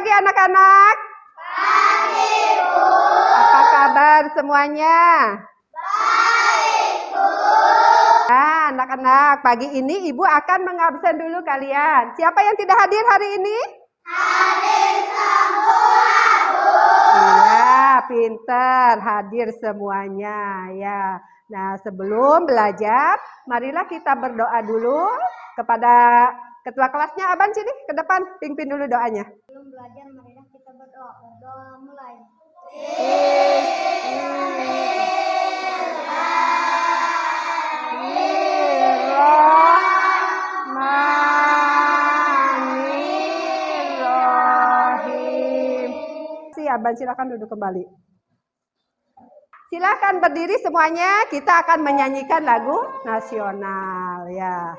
pagi anak-anak. Pagi, Bu. Apa kabar semuanya? Baik, Bu. Nah, anak-anak, pagi ini Ibu akan mengabsen dulu kalian. Siapa yang tidak hadir hari ini? Hadir semua, Bu. Iya, pinter, hadir semuanya ya. Nah, sebelum belajar, marilah kita berdoa dulu kepada ketua kelasnya. Aban sini ke depan, pimpin dulu doanya. Sebelum belajar, marilah kita berdoa. Berdoa mulai. Bismillahirrahmanirrahim. Aban silakan duduk kembali. Silakan berdiri semuanya. Kita akan menyanyikan lagu nasional ya.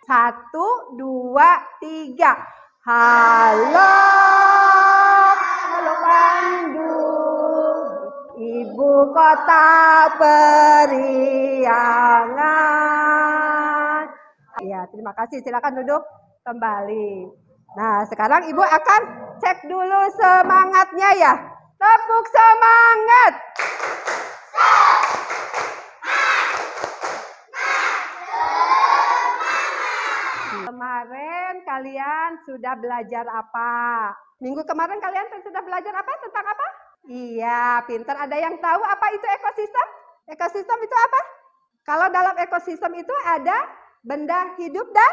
1, 2, 3. Halo, halo Bandung, ibu kota periangan. Ya, terima kasih. Silakan duduk kembali. Nah, sekarang Ibu akan cek dulu semangatnya ya. Tepuk semangat. Kemarin kalian sudah belajar apa? Minggu kemarin kalian sudah belajar apa? Tentang apa? Iya, pintar. Ada yang tahu apa itu ekosistem? Ekosistem itu apa? Kalau dalam ekosistem itu ada benda hidup dan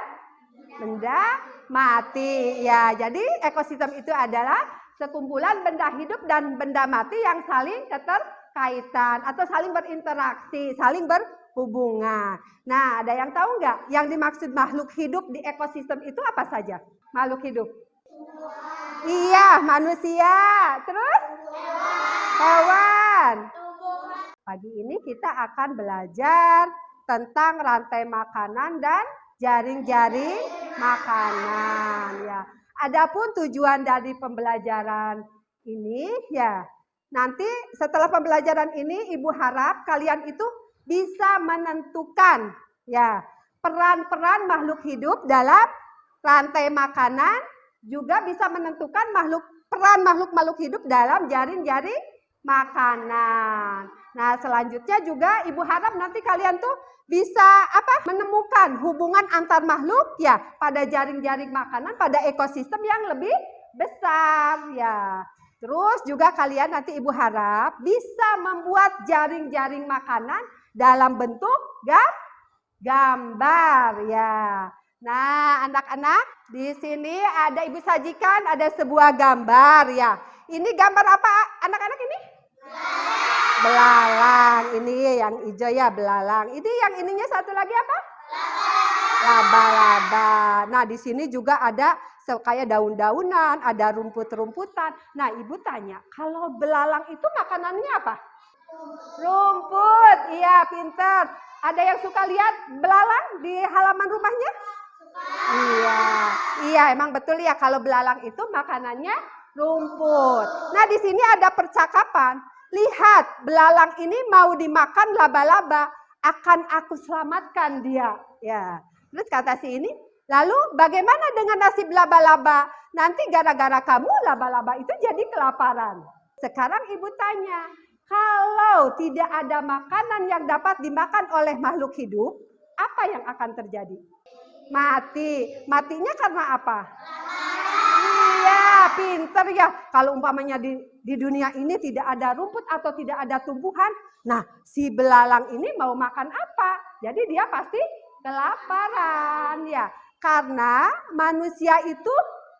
benda mati. Ya, jadi ekosistem itu adalah sekumpulan benda hidup dan benda mati yang saling keterkaitan atau saling berinteraksi, saling berhubungan. Nah, ada yang tahu nggak? Yang dimaksud makhluk hidup di ekosistem itu apa saja? Makhluk hidup? Iya, manusia. Terus? Hewan. Pagi ini kita akan belajar tentang rantai makanan dan jaring-jaring makanan. Ya. Adapun tujuan dari pembelajaran ini, ya, nanti setelah pembelajaran ini, Ibu harap kalian itu bisa menentukan, ya, peran-peran makhluk hidup dalam rantai makanan, juga bisa menentukan peran makhluk hidup dalam jaring-jaring makanan. Nah, selanjutnya juga Ibu harap nanti kalian tuh bisa menemukan hubungan antar makhluk ya pada jaring-jaring makanan, pada ekosistem yang lebih besar ya. Terus juga kalian nanti Ibu harap bisa membuat jaring-jaring makanan dalam bentuk gambar ya. Nah, anak-anak, di sini ada Ibu sajikan ada sebuah gambar ya. Ini gambar apa anak-anak ini? Belalang. Ini yang hijau ya, belalang. Ini yang ininya satu lagi apa? Laba-laba. Nah, di sini juga ada kayak daun-daunan, ada rumput-rumputan. Nah, Ibu tanya, kalau belalang itu makanannya apa? Rumput. Iya, pintar. Ada yang suka lihat belalang di halaman rumahnya? Iya, emang betul ya, kalau belalang itu makanannya rumput. Nah, di sini ada percakapan. Lihat, belalang ini mau dimakan laba-laba, akan aku selamatkan dia. Ya. Terus kata si ini, lalu bagaimana dengan nasib laba-laba? Nanti gara-gara kamu laba-laba itu jadi kelaparan. Sekarang Ibu tanya, kalau tidak ada makanan yang dapat dimakan oleh makhluk hidup, apa yang akan terjadi? Mati. Matinya karena apa? Iya, pinter ya. Kalau umpamanya di dunia ini tidak ada rumput atau tidak ada tumbuhan, nah si belalang ini mau makan apa? Jadi dia pasti kelaparan ya. Karena manusia itu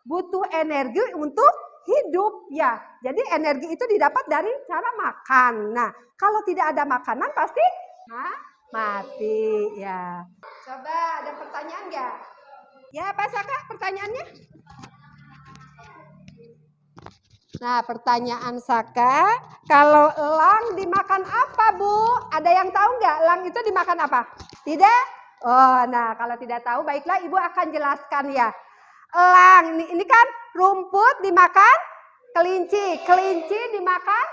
butuh energi untuk hidup ya. Jadi energi itu didapat dari cara makan. Nah, kalau tidak ada makanan pasti mati ya. Coba ada pertanyaan nggak? Ya, Pak Saka, pertanyaannya? Nah, pertanyaan Saka, kalau elang dimakan apa, Bu? Ada yang tahu nggak? Elang itu dimakan apa? Tidak? Oh, nah kalau tidak tahu, baiklah Ibu akan jelaskan ya. Elang, ini kan rumput dimakan kelinci, kelinci dimakan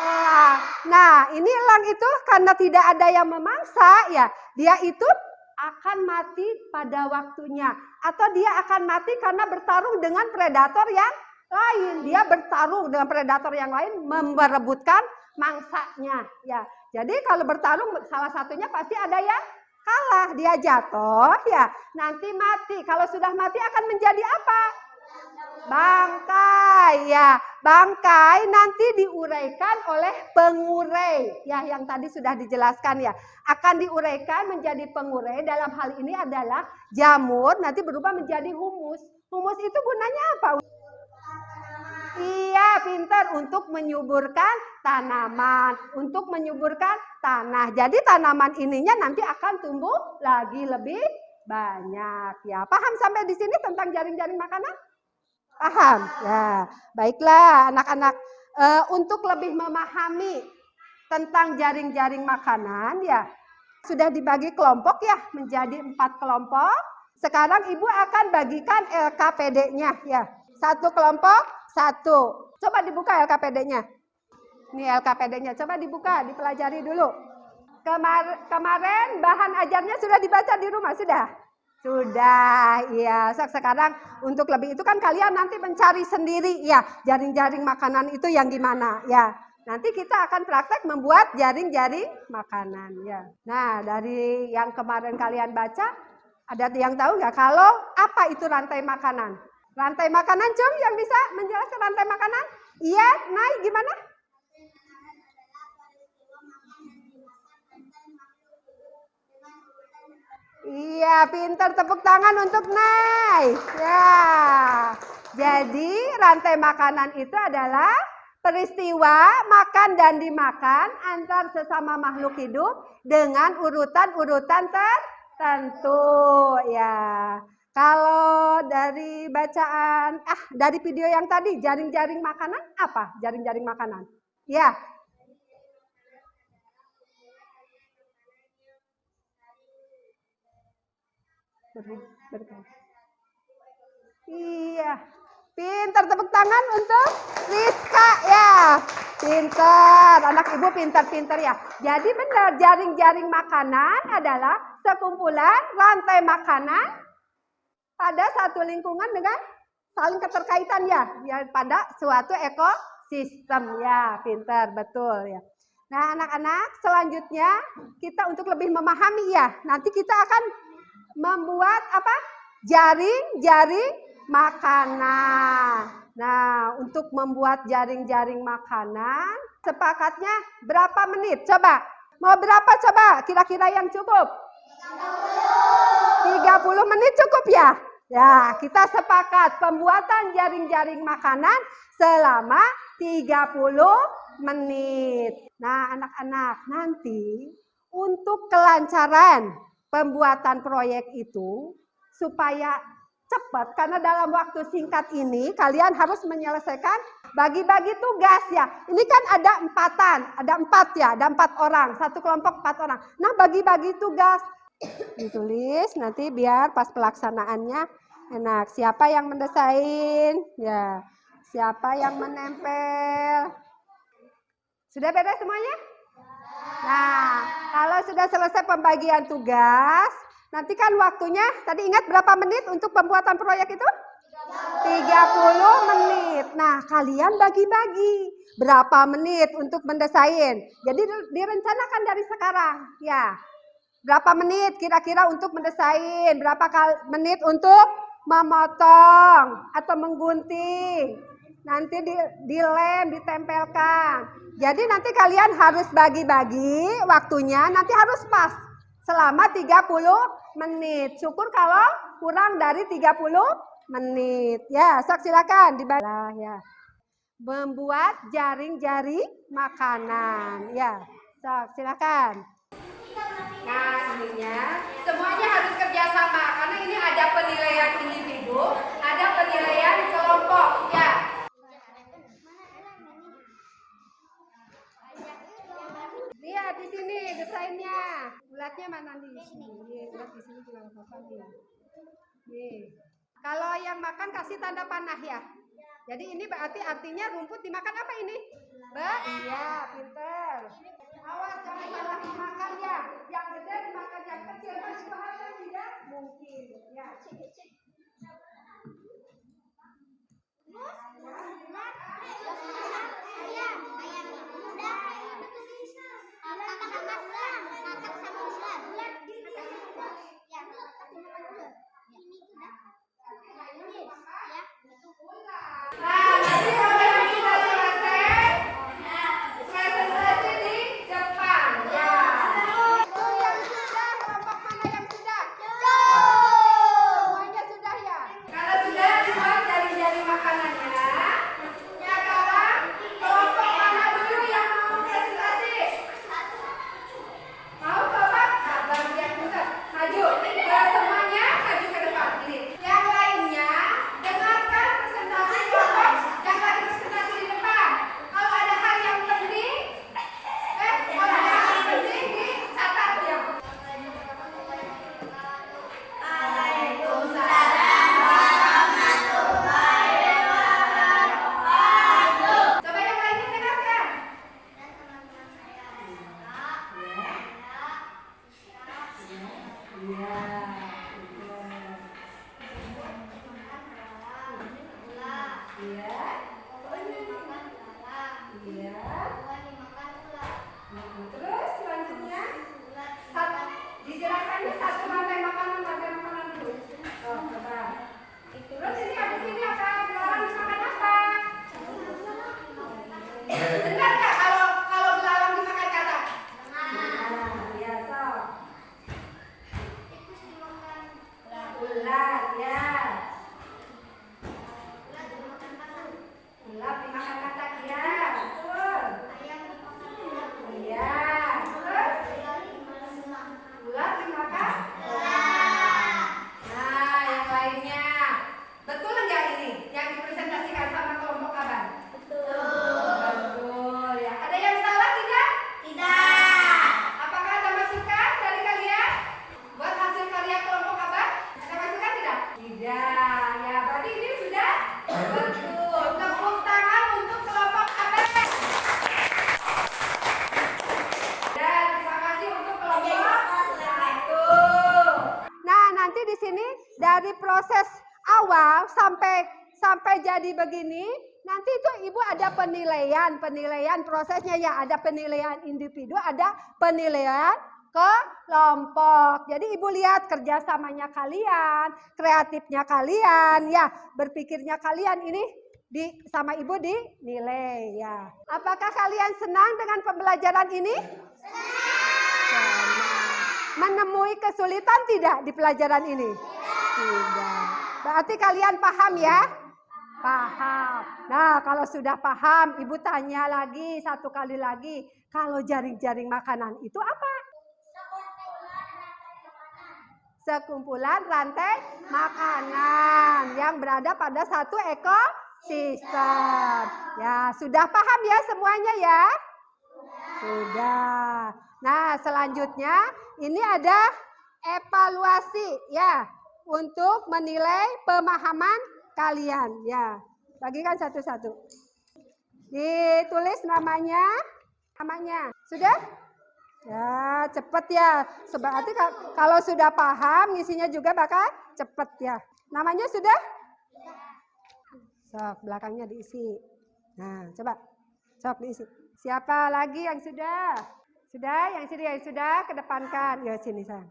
elang. Nah, ini elang itu karena tidak ada yang memangsa, ya, dia itu akan mati pada waktunya. Atau dia akan mati karena bertarung dengan predator yang lain. Dia bertarung dengan predator yang lain memperebutkan mangsanya. Ya, jadi kalau bertarung salah satunya pasti ada yang kalah. Dia jatuh, ya nanti mati. Kalau sudah mati akan menjadi apa? Bangkai, ya. Bangkai nanti diuraikan oleh pengurai, ya yang tadi sudah dijelaskan ya. Akan diuraikan menjadi pengurai, dalam hal ini adalah jamur, nanti berubah menjadi humus. Humus itu gunanya apa? Iya, pintar, untuk menyuburkan tanaman, untuk menyuburkan tanah. Jadi tanaman ininya nanti akan tumbuh lagi lebih banyak, ya. Paham sampai di sini tentang jaring-jaring makanan? Paham? Ya, baiklah anak-anak. Untuk lebih memahami tentang jaring-jaring makanan, ya sudah dibagi kelompok ya menjadi 4 kelompok. Sekarang Ibu akan bagikan LKPD-nya ya. Satu kelompok, satu. Coba dibuka LKPD-nya. Ini LKPD-nya, coba dibuka, dipelajari dulu. Kemarin bahan ajarnya sudah dibaca di rumah, sudah? Sudah, iya. Sekarang untuk lebih itu kan kalian nanti mencari sendiri ya, jaring-jaring makanan itu yang gimana ya. Nanti kita akan praktek membuat jaring-jaring makanan ya. Nah, dari yang kemarin kalian baca, ada yang tahu nggak kalau apa itu rantai makanan? Rantai makanan, Cum, yang bisa menjelaskan rantai makanan? Iya, naik gimana? Iya, pintar, tepuk tangan untuk Nay. Ya. Jadi rantai makanan itu adalah peristiwa makan dan dimakan antar sesama makhluk hidup dengan urutan-urutan tertentu ya. Kalau dari bacaan dari video yang tadi, jaring-jaring makanan apa? Jaring-jaring makanan. Ya. Iya, pintar, tepuk tangan untuk Rizka ya. Pintar, anak ibu pintar-pintar ya. Jadi benar, jaring-jaring makanan adalah sekumpulan rantai makanan pada satu lingkungan dengan saling keterkaitan ya, pada suatu ekosistem ya. Pintar, betul ya. Nah, anak-anak, selanjutnya kita untuk lebih memahami ya, nanti kita akan membuat apa? Jaring-jaring makanan. Nah, untuk membuat jaring-jaring makanan, sepakatnya berapa menit? Coba. Mau berapa coba? Kira-kira yang cukup? 30 menit cukup ya? Ya, kita sepakat pembuatan jaring-jaring makanan selama 30 menit. Nah, anak-anak, nanti untuk kelancaran pembuatan proyek itu supaya cepat, karena dalam waktu singkat ini kalian harus menyelesaikan bagi-bagi tugas ya. Ini kan ada ada 4 ya, ada 4 orang, satu kelompok 4 orang. Nah, bagi-bagi tugas ditulis nanti biar pas pelaksanaannya enak. Siapa yang mendesain? Ya. Siapa yang menempel? Sudah beres semuanya? Nah, kalau sudah selesai pembagian tugas, nanti kan waktunya, tadi ingat berapa menit untuk pembuatan proyek itu? 30 menit. Nah, kalian bagi-bagi berapa menit untuk mendesain. Jadi direncanakan dari sekarang, ya. Berapa menit kira-kira untuk mendesain, berapa menit untuk memotong atau menggunting. Nanti dilem, ditempelkan. Jadi nanti kalian harus bagi-bagi waktunya, nanti harus pas selama 30 menit. Syukur kalau kurang dari 30 menit. Ya, sok silakan dibaca ya. Membuat jaring-jaring makanan. Ya, sok silakan. Nah, ininya semuanya harus kerjasama karena ini ada penilaian individu, ada penilaian kelompok. Ya. Lihat di sini desainnya. Bulatnya mana di sini? Lihat di sini juga apa nih. Nih. Kalau yang makan kasih tanda panah ya. Jadi ini berarti artinya rumput dimakan apa ini? Iya, pinter. Awas jangan salah dimakan ya. Yang gede dimakan yang kecil. Kan tidak mungkin. Ya. Nah, nanti kalau yang sudah selesai, presentasi di depan. Ya. Itu yang sudah, kelompok mana yang sudah? Semuanya sudah ya? Kalau sudah, buat jari-jari makanannya. Sekarang, kelompok mana dulu yang mau presentasi? Mau coba? Nah, bagian bukan. Maju. Semuanya maju ke depan. Ini. Yang lainnya, dengarkan presentasi kelompok yang lagi presentasi di depan. Kalau ada hal yang penting, kalau ada hal yang penting dicatat ya. Coba yang lainnya dengarkan. Terus selanjutnya dijelaskannya satu rantai makanan dulu. Oh, coba. Terus ini habis ini apa? Belalang dimakan apa? Dengar nggak kalau belalang dimakan kata? Ya, so. Ular, ya. Ular dimakan katak, ya. Betul. Iya. Terus ular dimakan? Nah, yang lainnya. Betul nggak ini yang dipresentasikan sama kelompok abang? Betul ya. Ada yang salah tidak? Apakah ada masukan dari kalian buat hasil karya kelompok abang? Ada masukan tidak? Tidak. Ya, berarti ini sudah betul. Tepuk tangan untuk kelompok abang. Dan terima kasih untuk kelompok satu. Nah, nanti di sini dari proses awal sampai jadi begini, nanti itu Ibu ada penilaian prosesnya ya, ada penilaian individu, ada penilaian kelompok. Jadi Ibu lihat kerjasamanya kalian, kreatifnya kalian, ya, berpikirnya kalian ini sama Ibu dinilai ya. Apakah kalian senang dengan pembelajaran ini? Senang. Menemui kesulitan tidak di pelajaran ini? Tidak. Berarti kalian paham ya? Paham. Nah, kalau sudah paham, Ibu tanya lagi satu kali lagi. Kalau jaring-jaring makanan itu apa? Sekumpulan rantai makanan yang berada pada satu ekosistem. Ya, sudah paham ya semuanya ya? Sudah. Nah, selanjutnya ini ada evaluasi ya untuk menilai pemahaman kalian ya. Bagikan satu-satu. Ditulis namanya. Sudah? Ya, cepet ya. Berarti kalau sudah paham, ngisinya juga bakal cepet ya. Namanya sudah? Sok, belakangnya diisi. Nah, coba. Sok diisi. Siapa lagi yang sudah? Sudah? Yang sudah kedepankan. Ya, sini, sayang.